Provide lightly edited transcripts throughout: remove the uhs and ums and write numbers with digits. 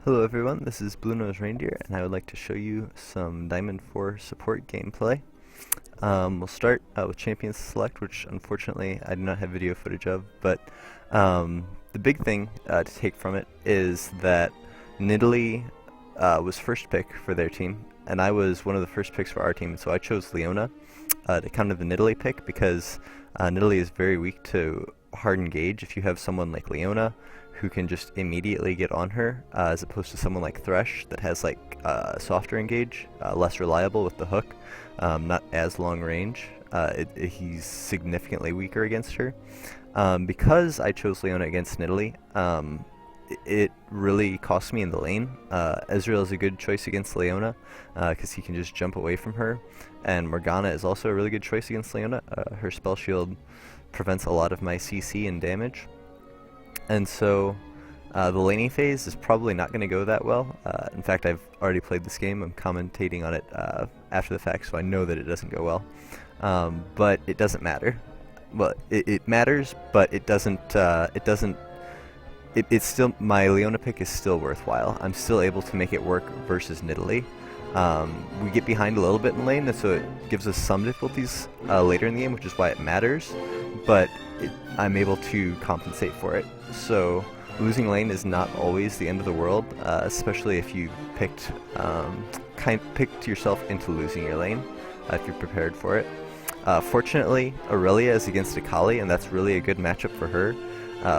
Hello everyone, this is Blue Nose Reindeer, and I would like to show you some Diamond 4 support gameplay. We'll start with Champions Select, which unfortunately I do not have video footage of, but the big thing to take from it is that Nidalee was first pick for their team, and I was one of the first picks for our team, so I chose Leona to counter the Nidalee pick because Nidalee is very weak to hard engage. If you have someone like Leona who can just immediately get on her, as opposed to someone like Thresh that has like softer engage, less reliable with the hook, not as long range. He's significantly weaker against her. Because I chose Leona against Nidalee, it really cost me in the lane. Ezreal is a good choice against Leona because he can just jump away from her, and Morgana is also a really good choice against Leona. Her spell shield prevents a lot of my CC and damage. And so the laning phase is probably not going to go that well. In fact, I've already played this game. I'm commentating on it after the fact, so I know that it doesn't go well. But it doesn't matter. Well, it matters, but it doesn't. It's still, my Leona pick is still worthwhile. I'm still able to make it work versus Nidalee. We get behind a little bit in lane, and so it gives us some difficulties later in the game, which is why it matters. But I'm able to compensate for it. So losing lane is not always the end of the world, especially if you picked yourself into losing your lane, if you're prepared for it. Fortunately, Aurelia is against Akali, and that's really a good matchup for her.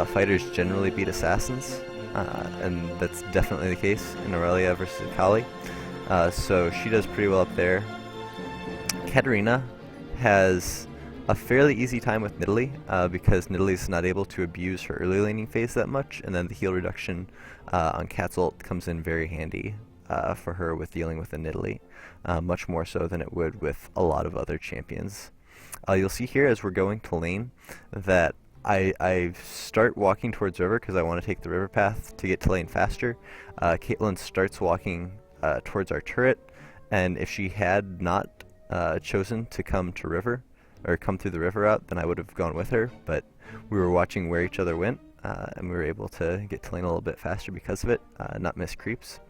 Fighters generally beat assassins, and that's definitely the case in Aurelia versus Akali. So she does pretty well up there. Katarina has a fairly easy time with Nidalee because Nidalee is not able to abuse her early laning phase that much, and then the heal reduction on Cat's ult comes in very handy for her with dealing with the Nidalee, much more so than it would with a lot of other champions. You'll see here as we're going to lane that I start walking towards river because I want to take the river path to get to lane faster. Caitlyn starts walking towards our turret, and if she had not chosen to come to river, or come through the river route, then I would have gone with her, but we were watching where each other went, and we were able to get to lane a little bit faster because of it, not miss creeps.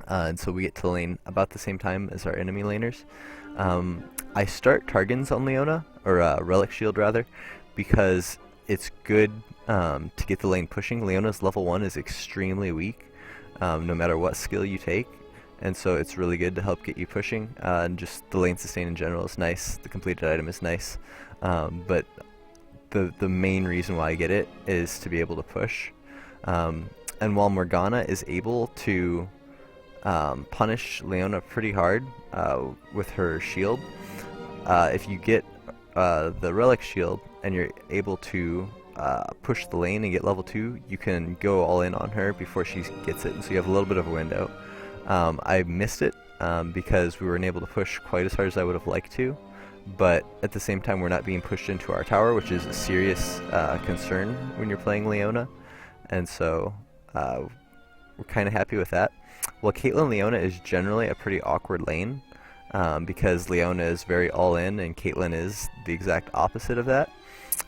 And so we get to lane about the same time as our enemy laners. I start Targons on Leona, or Relic Shield rather, because it's good to get the lane pushing. Leona's level 1 is extremely weak, no matter what skill you take. And so it's really good to help get you pushing, and just the lane sustain in general is nice. The completed item is nice, but the main reason why I get it is to be able to push. And while Morgana is able to punish Leona pretty hard with her shield, if you get the Relic Shield and you're able to push the lane and get level 2, you can go all in on her before she gets it, and so you have a little bit of a window. I missed it because we weren't able to push quite as hard as I would have liked to, but at the same time we're not being pushed into our tower, which is a serious concern when you're playing Leona, and so we're kind of happy with that. Well, Caitlyn Leona is generally a pretty awkward lane because Leona is very all-in and Caitlyn is the exact opposite of that.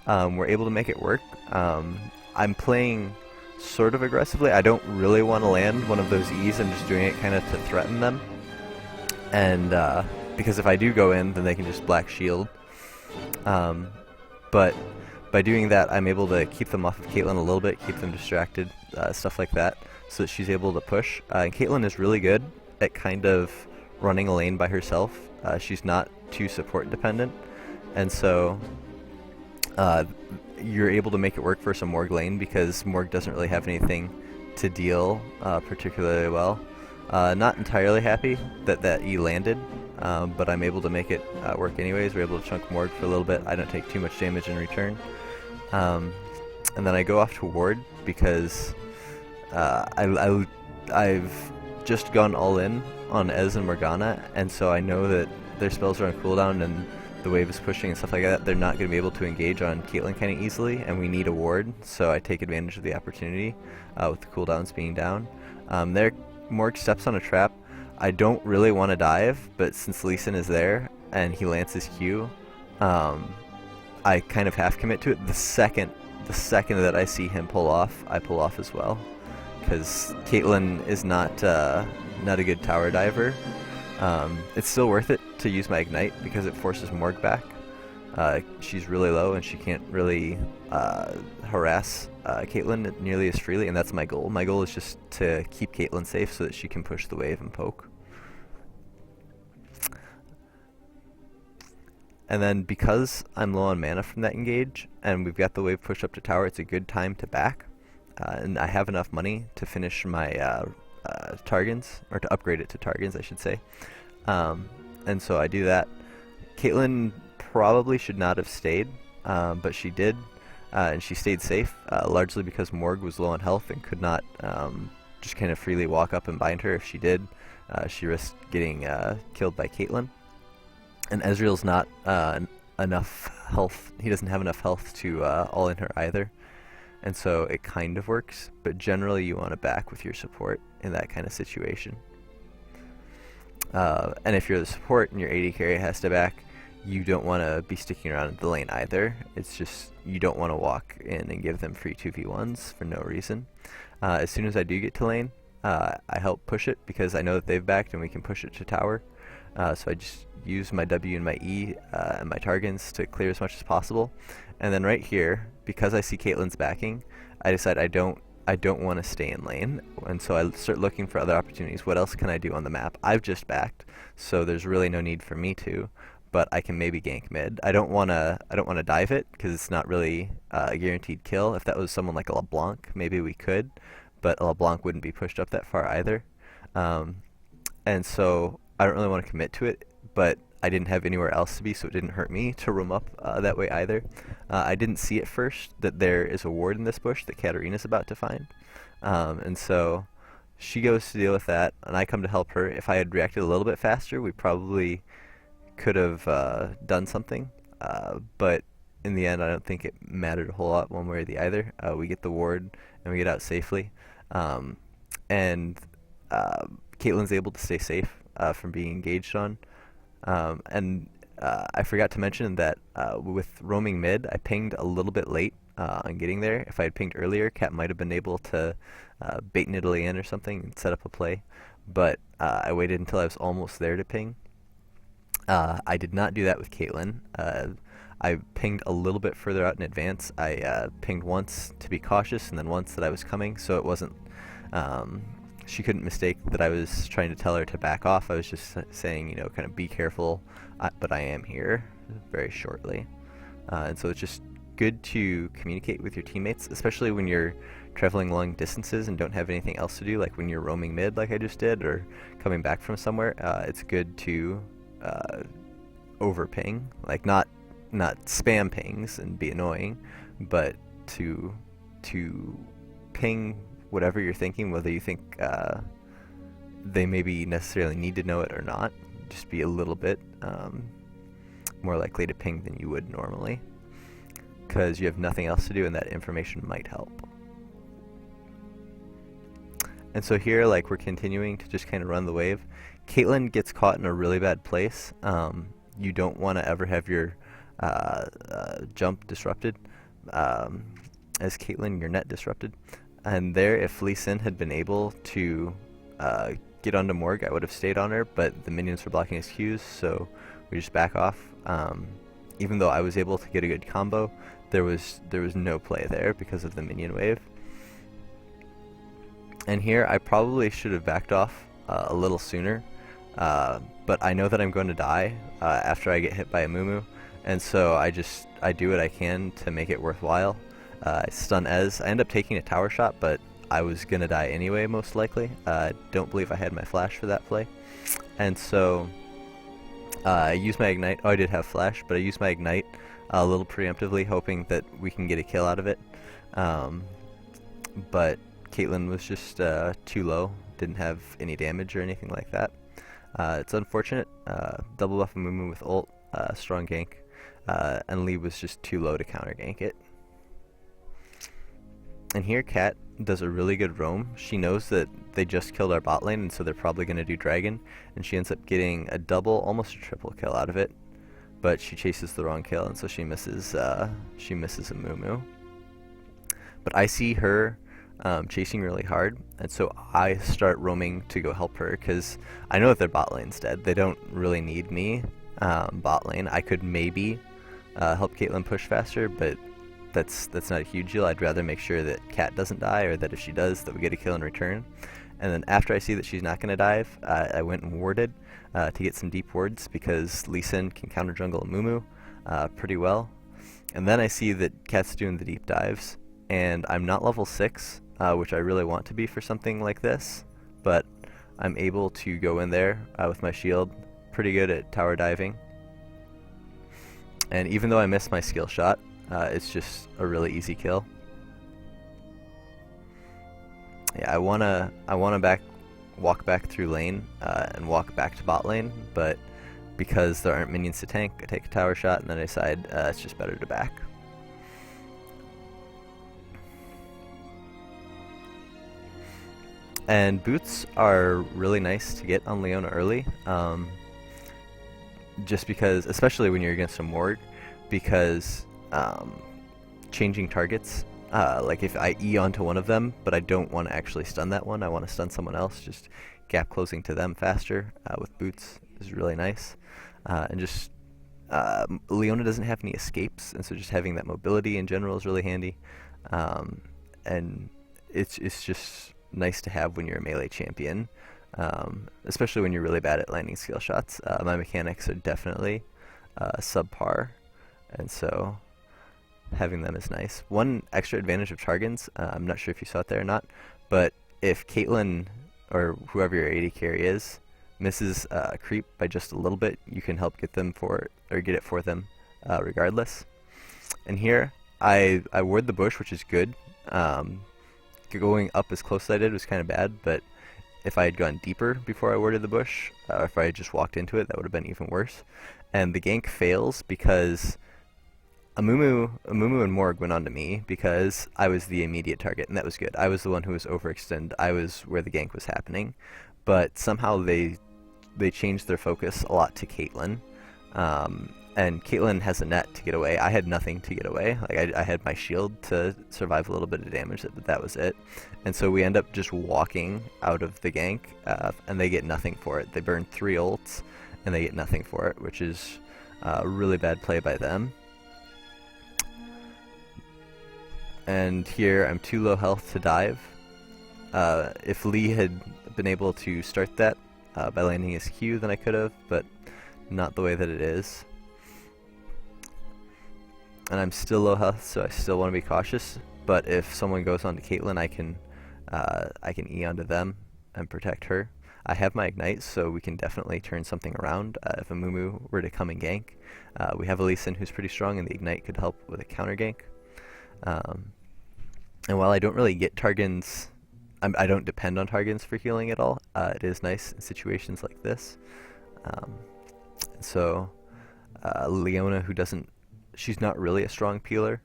We're able to make it work. I'm playing sort of aggressively. I don't really want to land one of those E's. I'm just doing it kind of to threaten them, and because if I do go in, then they can just black shield. But by doing that, I'm able to keep them off of Caitlyn a little bit, keep them distracted, stuff like that, so that she's able to push. And Caitlyn is really good at kind of running a lane by herself. She's not too support dependent, and so you're able to make it work for some Morg lane because Morg doesn't really have anything to deal particularly well. Not entirely happy that E landed, but I'm able to make it work anyways. We're able to chunk Morg for a little bit. I don't take too much damage in return. And then I go off to ward because I've just gone all in on Ez and Morgana, and so I know that their spells are on cooldown and the wave is pushing and stuff like that. They're not going to be able to engage on Caitlyn kind of easily, and we need a ward, so I take advantage of the opportunity with the cooldowns being down. There, Morg steps on a trap. I don't really want to dive, but since Lee Sin is there and he lances Q, I kind of half commit to it. The second that I see him pull off, I pull off as well. because Caitlyn is not a good tower diver. It's still worth it to use my Ignite because it forces Morg back. She's really low and she can't really harass Caitlyn nearly as freely, and that's my goal. My goal is just to keep Caitlyn safe so that she can push the wave and poke. And then because I'm low on mana from that engage, and we've got the wave push up to tower, it's a good time to back. And I have enough money to finish my Targans, or to upgrade it to Targans, I should say. And so I do that. Caitlyn probably should not have stayed, but she did, and she stayed safe, largely because Morg was low on health and could not just kind of freely walk up and bind her. If she did, she risked getting killed by Caitlyn. And Ezreal's not enough health. He doesn't have enough health to all-in her either. And so it kind of works, but generally you want to back with your support in that kind of situation. And if you're the support and your AD carry has to back, you don't want to be sticking around in the lane either. It's just you don't want to walk in and give them free 2v1s for no reason. As soon as I do get to lane, I help push it because I know that they've backed and we can push it to tower. So I just use my W and my E and my Targans to clear as much as possible. And then right here, because I see Caitlyn's backing, I decide I don't want to stay in lane, and so I start looking for other opportunities. What else can I do on the map? I've just backed, so there's really no need for me to, but I can maybe gank mid. I don't want to dive it because it's not really a guaranteed kill. If that was someone like a LeBlanc, maybe we could, but a LeBlanc wouldn't be pushed up that far either. And so I don't really want to commit to it, but I didn't have anywhere else to be, so it didn't hurt me to roam up that way either. I didn't see at first that there is a ward in this bush that Katarina's about to find. And so she goes to deal with that, and I come to help her. If I had reacted a little bit faster, we probably could have done something. But in the end, I don't think it mattered a whole lot one way or the other. We get the ward, and we get out safely. And Caitlyn's able to stay safe from being engaged on. I forgot to mention that with roaming mid, I pinged a little bit late on getting there. If I had pinged earlier, Cat might have been able to bait an Italy in or something and set up a play, but I waited until I was almost there to ping. I did not do that with Caitlyn. I pinged a little bit further out in advance. I pinged once to be cautious and then once that I was coming, so it wasn't... she couldn't mistake that I was trying to tell her to back off. I was just saying, you know, kind of be careful, but I am here very shortly. And so it's just good to communicate with your teammates, especially when you're traveling long distances and don't have anything else to do, like when you're roaming mid like I just did, or coming back from somewhere. It's good to over ping, like not spam pings and be annoying, but to ping whatever you're thinking, whether you think they maybe necessarily need to know it or not. Just be a little bit more likely to ping than you would normally, because you have nothing else to do and that information might help. And so here, like, we're continuing to just kind of run the wave. Caitlyn gets caught in a really bad place. You don't want to ever have your jump disrupted. As Caitlyn, your net disrupted. And there, if Lee Sin had been able to get onto Morg, I would have stayed on her, but the minions were blocking his Qs, so we just back off. Even though I was able to get a good combo, there was no play there because of the minion wave. And here, I probably should have backed off a little sooner, but I know that I'm going to die after I get hit by a Mumu, and so I do what I can to make it worthwhile. I stun Ez. I end up taking a tower shot, but I was going to die anyway, most likely. Don't believe I had my flash for that play. And so I used my Ignite. Oh, I did have flash, but I used my Ignite a little preemptively, hoping that we can get a kill out of it. But Caitlyn was just too low. Didn't have any damage or anything like that. It's unfortunate. Double buff a Mumu with ult, strong gank. And Lee was just too low to counter gank it. And here Cat does a really good roam. She knows that they just killed our bot lane, and so they're probably going to do dragon, and she ends up getting a double, almost a triple kill out of it, but she chases the wrong kill, and so she misses a Mumu. But I see her chasing really hard, and so I start roaming to go help her because I know that their bot lane's dead. They don't really need me bot lane. I could maybe help Caitlyn push faster, but that's not a huge deal. I'd rather make sure that Cat doesn't die, or that if she does, that we get a kill in return. And then after I see that she's not going to dive, I went and warded to get some deep wards because Lee Sin can counter jungle Amumu pretty well. And then I see that Cat's doing the deep dives, and I'm not level 6, which I really want to be for something like this, but I'm able to go in there with my shield, pretty good at tower diving. And even though I missed my skill shot, it's just a really easy kill. Yeah, I wanna walk back through lane and walk back to bot lane, but because there aren't minions to tank, I take a tower shot and then I decide it's just better to back. And boots are really nice to get on Leona early, just because, especially when you're against a Morg, because changing targets, like if I E onto one of them, but I don't want to actually stun that one, I want to stun someone else, just gap closing to them faster with boots is really nice. And just Leona doesn't have any escapes, and so just having that mobility in general is really handy. And it's just nice to have when you're a melee champion, especially when you're really bad at landing skill shots. My mechanics are definitely subpar, and so having them is nice. One extra advantage of Targons, I'm not sure if you saw it there or not, but if Caitlyn or whoever your AD carry is misses a creep by just a little bit, you can help get them get it for them regardless. And here I ward the bush, which is good. Going up as close as I did was kind of bad, but if I had gone deeper before I warded the bush, or if I had just walked into it, that would have been even worse. And the gank fails because Amumu and Morg went on to me because I was the immediate target, and that was good. I was the one who was overextended. I was where the gank was happening, but somehow they changed their focus a lot to Caitlyn. And Caitlyn has a net to get away. I had nothing to get away. Like I had my shield to survive a little bit of damage, but that was it. And so we end up just walking out of the gank, and they get nothing for it. They burn 3 ults, and they get nothing for it, which is a really bad play by them. And here I'm too low health to dive. If Lee had been able to start that by landing his Q, then I could have, but not the way that it is. And I'm still low health, so I still want to be cautious. But if someone goes on to Caitlyn, I can E onto them and protect her. I have my ignite, so we can definitely turn something around if a Mumu were to come and gank. We have a Lee Sin who's pretty strong, and the ignite could help with a counter gank. And while I don't really get Targons, I don't depend on Targons for healing at all. It is nice in situations like this. So Leona, she's not really a strong peeler,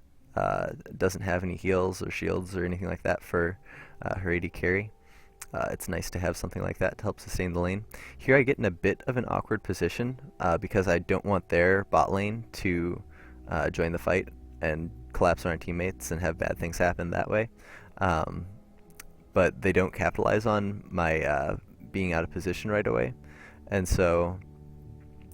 doesn't have any heals or shields or anything like that for her AD carry. It's nice to have something like that to help sustain the lane. Here I get in a bit of an awkward position because I don't want their bot lane to join the fight and collapse on our teammates and have bad things happen that way. But they don't capitalize on my being out of position right away. And so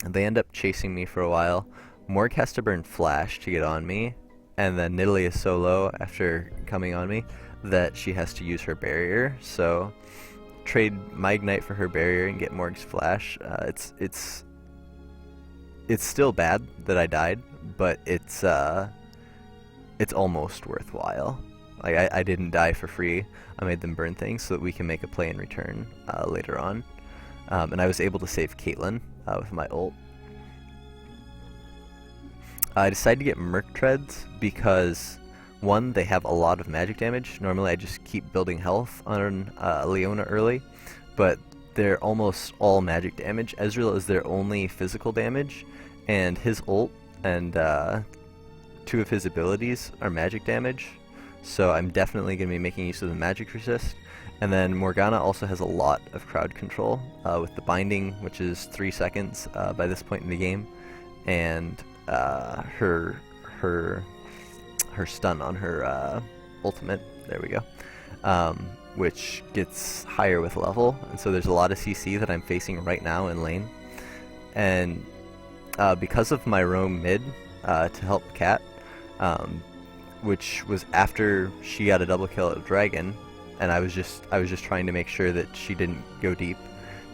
they end up chasing me for a while. Morg has to burn Flash to get on me, and then Nidalee is so low after coming on me that she has to use her barrier. So trade my ignite for her barrier and get Morg's Flash. It's still bad that I died, but it's almost worthwhile. Like I didn't die for free. I made them burn things so that we can make a play in return later on. And I was able to save Caitlyn with my ult. I decided to get Merc Treads because, one, they have a lot of magic damage. Normally I just keep building health on Leona early, but they're almost all magic damage. Ezreal is their only physical damage, and his ult and 2 of his abilities are magic damage. So I'm definitely going to be making use of the magic resist. And then Morgana also has a lot of crowd control with the binding, which is 3 seconds by this point in the game, and her stun on her ultimate. There we go. which gets higher with level, and so there's a lot of CC that I'm facing right now in lane. And because of my roam mid to help Cat, which was after she got a double kill at Dragon, and I was just trying to make sure that she didn't go deep.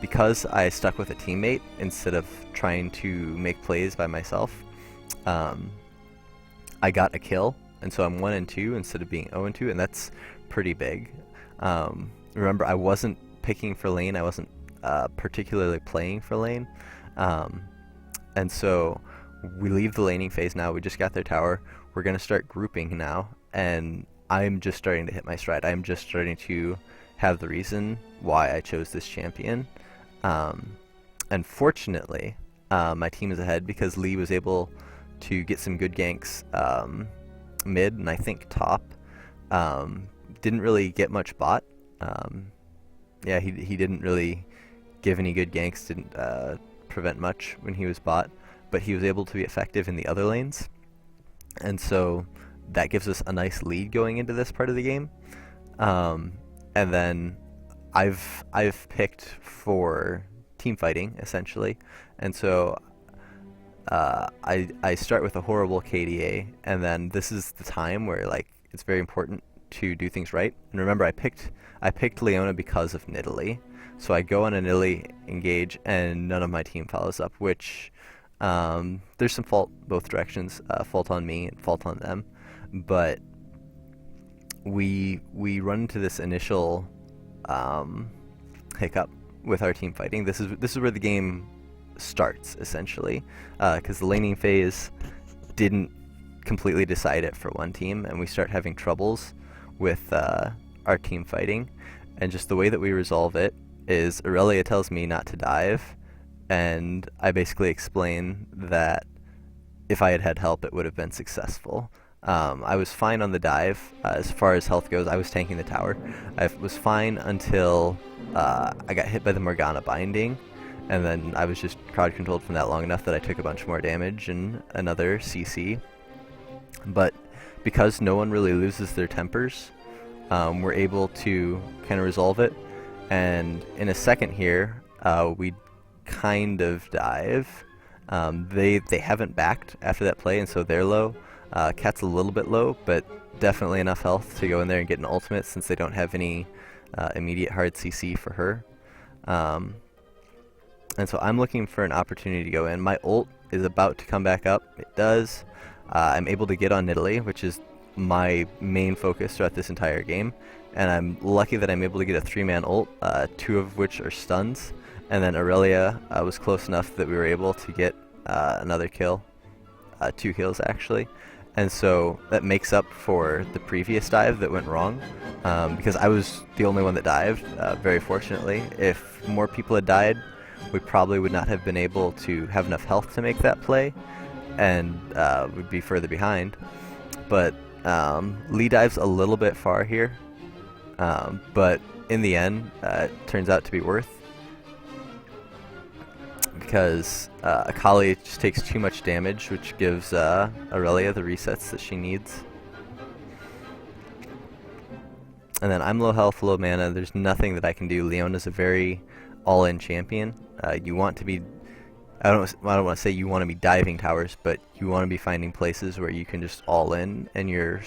Because I stuck with a teammate instead of trying to make plays by myself, I got a kill, and so I'm 1 and 2 instead of being 0 and 2, and that's pretty big. Remember, I wasn't picking for lane. I wasn't particularly playing for lane, and so we leave the laning phase now. We just got their tower. We're gonna start grouping now, and I'm just starting to hit my stride. I'm just starting to have the reason why I chose this champion. And fortunately, my team is ahead because Lee was able to get some good ganks mid and I think top. Didn't really get much bot. Yeah, he didn't really give any good ganks, didn't prevent much when he was bot, but he was able to be effective in the other lanes. And so that gives us a nice lead going into this part of the game. And then I've picked for team fighting essentially, and so I start with a horrible KDA, and then this is the time where like it's very important to do things right. And remember, I picked Leona because of Nidalee, so I go on a Nidalee engage, and none of my team follows up, which there's some fault both directions, fault on me and fault on them, but we run into this initial hiccup with our team fighting. This is where the game starts essentially, because the laning phase didn't completely decide it for one team, and we start having troubles with our team fighting. And just the way that we resolve it is Aurelia tells me not to dive, and I basically explain that if I had had help, it would have been successful. I was fine on the dive. As far as health goes, I was tanking the tower. I was fine until I got hit by the Morgana binding, and then I was just crowd controlled from that long enough that I took a bunch more damage and another CC. But because no one really loses their tempers, we're able to kind of resolve it. And in a second here, we kind of dive. They haven't backed after that play, and so they're low. Cat's a little bit low, but definitely enough health to go in there and get an ultimate since they don't have any immediate hard CC for her. And so I'm looking for an opportunity to go in. My ult is about to come back up. It does. I'm able to get on Nidalee, which is my main focus throughout this entire game. And I'm lucky that I'm able to get a 3-man ult, 2 of which are stuns. And then Aurelia was close enough that we were able to get another kill. 2 kills actually. And so that makes up for the previous dive that went wrong, because I was the only one that dived, very fortunately. If more people had died, we probably would not have been able to have enough health to make that play, and would be further behind. But Lee dives a little bit far here, but in the end, it turns out to be worth, because Akali just takes too much damage, which gives Aurelia the resets that she needs. And then I'm low health, low mana, there's nothing that I can do. Leona's a very all-in champion. You want to be, I don't want to say you want to be diving towers, but you want to be finding places where you can just all-in, and you're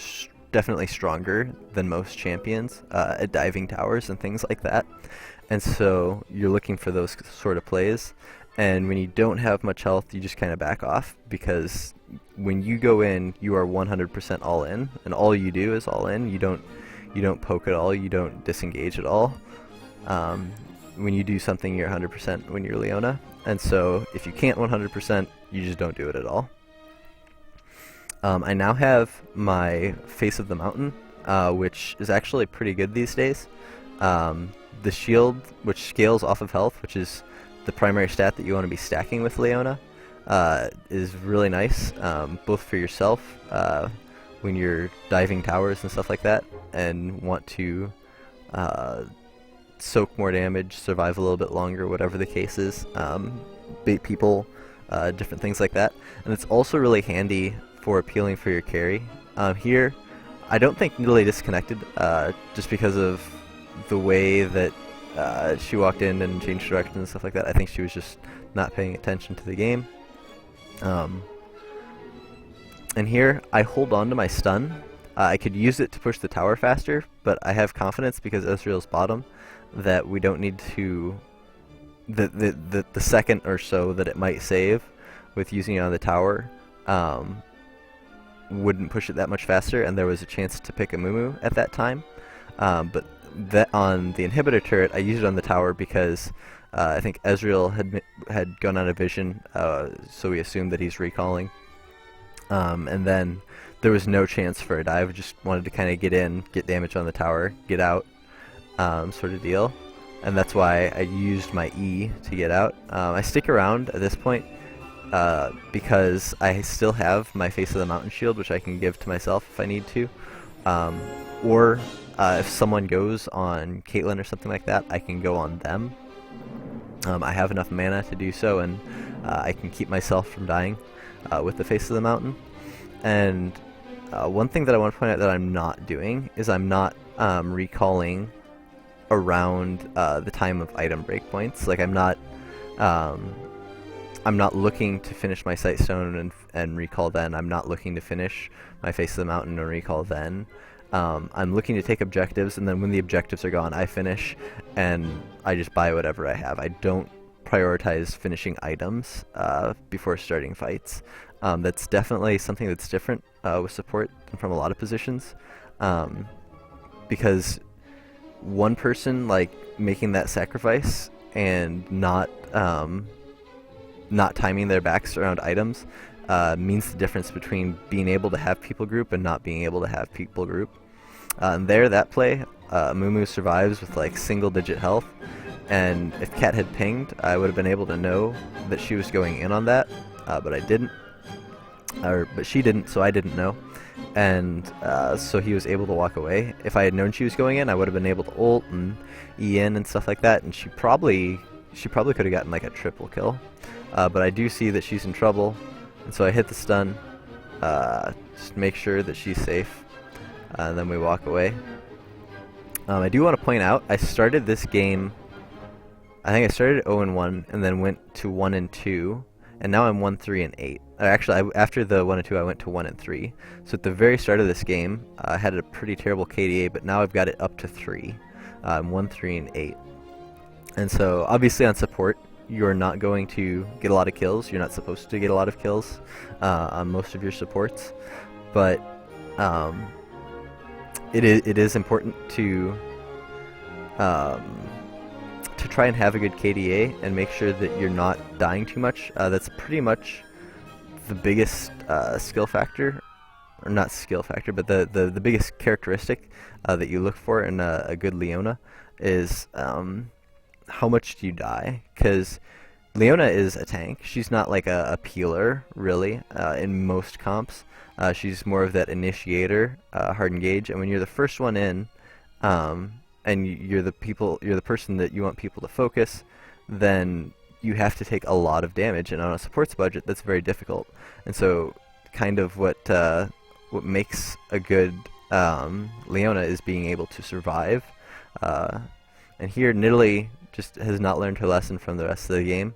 definitely stronger than most champions at diving towers and things like that. And so you're looking for those sort of plays. And when you don't have much health, you just kind of back off, because when you go in, you are 100% all in, and all you do is all in. You don't poke at all. You don't disengage at all. When you do something, you're 100% when you're Leona. And so if you can't 100%, you just don't do it at all. I now have my Face of the Mountain, which is actually pretty good these days. The shield, which scales off of health, which is the primary stat that you want to be stacking with Leona, is really nice, both for yourself when you're diving towers and stuff like that, and want to soak more damage, survive a little bit longer, whatever the case is, bait people, different things like that. And it's also really handy for appealing for your carry. Here, I don't think Nidalee disconnected, just because of the way that she walked in and changed directions and stuff like that. I think she was just not paying attention to the game. And here, I hold on to my stun. I could use it to push the tower faster, but I have confidence because Ezreal's bottom that we don't need to... The second or so that it might save with using it on the tower wouldn't push it that much faster, and there was a chance to pick a Mumu at that time. But that on the inhibitor turret, I used it on the tower because I think Ezreal had gone out of vision, so we assumed that he's recalling. And then there was no chance for a dive. Just wanted to kind of get in, get damage on the tower, get out, sort of deal. And that's why I used my E to get out. I stick around at this point because I still have my Face of the Mountain shield, which I can give to myself if I need to. Or if someone goes on Caitlyn or something like that, I can go on them. I have enough mana to do so, and I can keep myself from dying with the Face of the Mountain. And one thing that I want to point out that I'm not doing is I'm not recalling around the time of item breakpoints. Like I'm not looking to finish my Sightstone and recall then. I'm not looking to finish my Face of the Mountain and recall then. I'm looking to take objectives, and then when the objectives are gone, I finish, and I just buy whatever I have. I don't prioritize finishing items before starting fights. That's definitely something that's different with support than from a lot of positions, because one person like making that sacrifice and not timing their backs around items means the difference between being able to have people group and not being able to have people group. And that play, Mumu survives with like single-digit health, and if Cat had pinged, I would have been able to know that she was going in on that, but I didn't. But she didn't, so I didn't know. And so he was able to walk away. If I had known she was going in, I would have been able to ult and E in and stuff like that, and she probably could have gotten like a triple kill. But I do see that she's in trouble, and so I hit the stun, just make sure that she's safe, and then we walk away. I do want to point out, I started this game, I think I started 0-1 and then went to 1-2, and now I'm 1-3-8. Actually, after the 1-2, I went to 1-3. So at the very start of this game, I had a pretty terrible KDA, but now I've got it up to 3. I'm 1-3-8. And so, obviously on support, you're not going to get a lot of kills. You're not supposed to get a lot of kills on most of your supports. But it is important to try and have a good KDA and make sure that you're not dying too much. That's pretty much the biggest skill factor, or not skill factor, but the biggest characteristic that you look for in a good Leona is how much do you die? Because Leona is a tank. She's not like a peeler, really, in most comps. She's more of that initiator, hard engage, and when you're the first one in, and you're the person that you want people to focus, then you have to take a lot of damage, and on a support's budget, that's very difficult. And so, kind of what makes a good Leona is being able to survive. And here, Nidalee just has not learned her lesson from the rest of the game.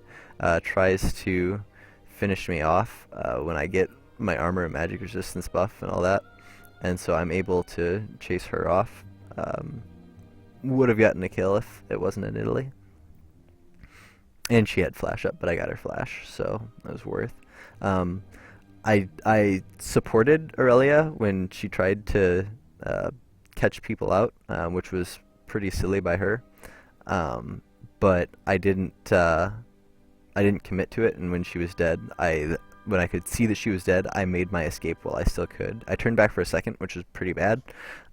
Tries to finish me off when I get my armor and magic resistance buff and all that, and so I'm able to chase her off. Would have gotten a kill if it wasn't a Nidalee. And she had flash up, but I got her flash, so that was worth. I supported Aurelia when she tried to catch people out, which was pretty silly by her. But I didn't commit to it, and when she was dead, when I could see that she was dead, I made my escape while I still could. I turned back for a second, which was pretty bad,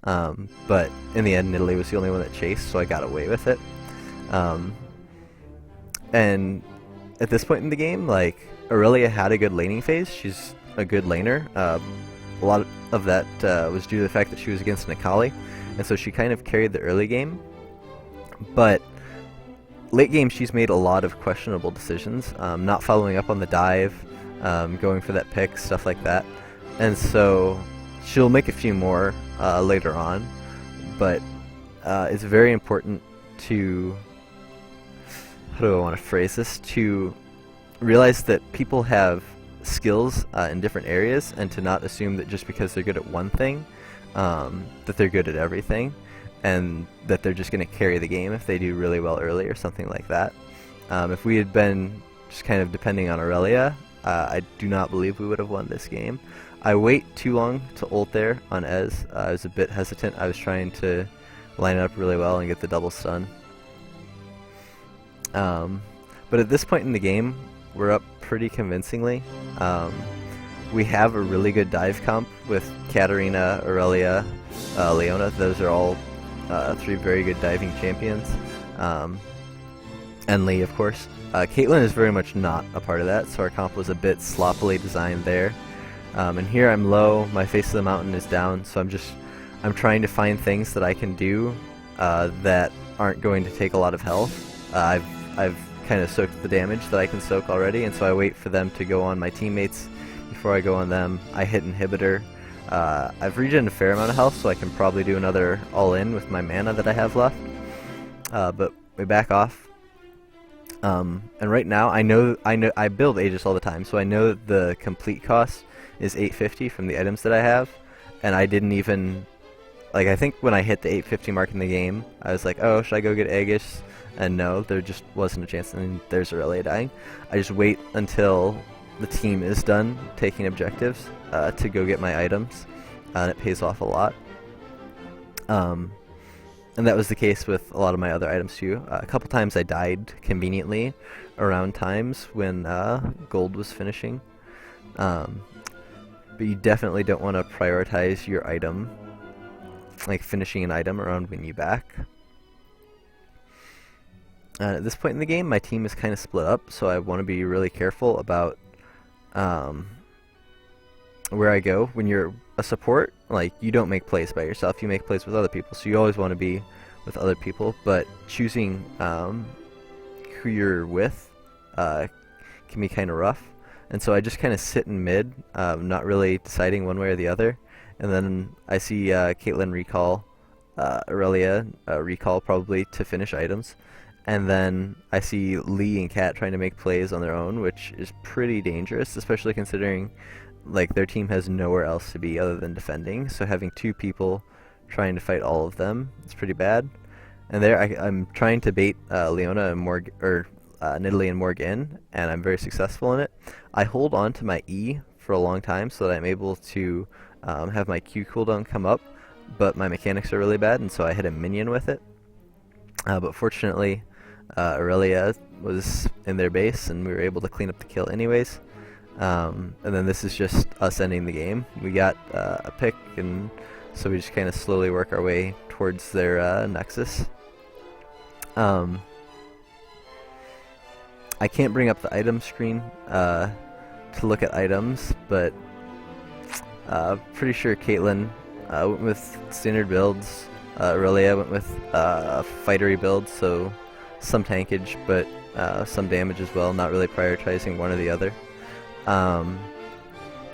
but in the end, Nidalee was the only one that chased, so I got away with it. And at this point in the game, like, Aurelia had a good laning phase. She's a good laner. A lot of that was due to the fact that she was against an Akali, and so she kind of carried the early game. But late game, she's made a lot of questionable decisions, not following up on the dive, going for that pick, stuff like that. And so she'll make a few more later on, but it's very important to, how do I want to phrase this, to realize that people have skills in different areas, and to not assume that just because they're good at one thing, that they're good at everything, and that they're just going to carry the game if they do really well early or something like that. If we had been just kind of depending on Aurelia, I do not believe we would have won this game. I wait too long to ult there on Ez. I was a bit hesitant. I was trying to line it up really well and get the double stun. But at this point in the game, we're up pretty convincingly. We have a really good dive comp with Katarina, Aurelia, Leona. Those are all 3 very good diving champions. And Lee, of course. Caitlyn is very much not a part of that, so our comp was a bit sloppily designed there. And here I'm low, my face of the mountain is down, so I'm trying to find things that I can do that aren't going to take a lot of health. I've kind of soaked the damage that I can soak already, and so I wait for them to go on my teammates before I go on them. I hit inhibitor. I've regenerated a fair amount of health, so I can probably do another all-in with my mana that I have left. But we back off. And right now, I build Aegis all the time, so I know that the complete cost is 850 from the items that I have, and I didn't even, like, I think when I hit the 850 mark in the game, I was like, oh, should I go get Aegis? And no, there just wasn't a chance, and there's Aurelia dying. I just wait until the team is done taking objectives to go get my items, and it pays off a lot. And that was the case with a lot of my other items too. A couple times I died conveniently around times when gold was finishing. But you definitely don't want to prioritize your item, like finishing an item around when you back. At this point in the game, my team is kind of split up, so I want to be really careful about where I go. When you're a support, like, you don't make plays by yourself, you make plays with other people, so you always want to be with other people, but choosing who you're with can be kind of rough, and so I just kind of sit in mid, not really deciding one way or the other, and then I see Caitlyn recall, Aurelia recall probably to finish items, and then I see Lee and Kat trying to make plays on their own, which is pretty dangerous, especially considering like their team has nowhere else to be other than defending, so having 2 people trying to fight all of them is pretty bad. And there I'm trying to bait Leona and Nidalee and Morgan, and I'm very successful in it. I hold on to my E for a long time so that I'm able to have my Q cooldown come up, but my mechanics are really bad, and so I hit a minion with it. But fortunately, Aurelia was in their base, and we were able to clean up the kill anyways. And then this is just us ending the game. We got a pick, and so we just kind of slowly work our way towards their nexus. I can't bring up the item screen to look at items, but pretty sure Caitlyn went with standard builds. Aurelia went with fightery builds, so some tankage, but some damage as well, not really prioritizing one or the other.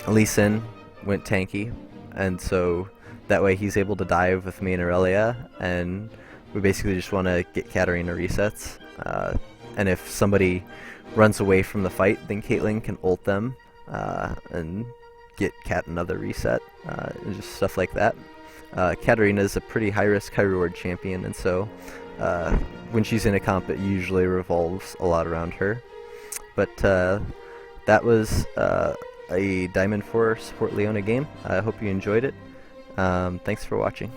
Lee Sin went tanky, and so that way he's able to dive with me and Aurelia, and we basically just want to get Katarina resets. And if somebody runs away from the fight, then Caitlyn can ult them and get Kat another reset, and just stuff like that. Katarina is a pretty high-risk, high-reward champion, and so when she's in a comp, it usually revolves a lot around her. But that was a Diamond 4 Support Leona game. I hope you enjoyed it. Thanks for watching.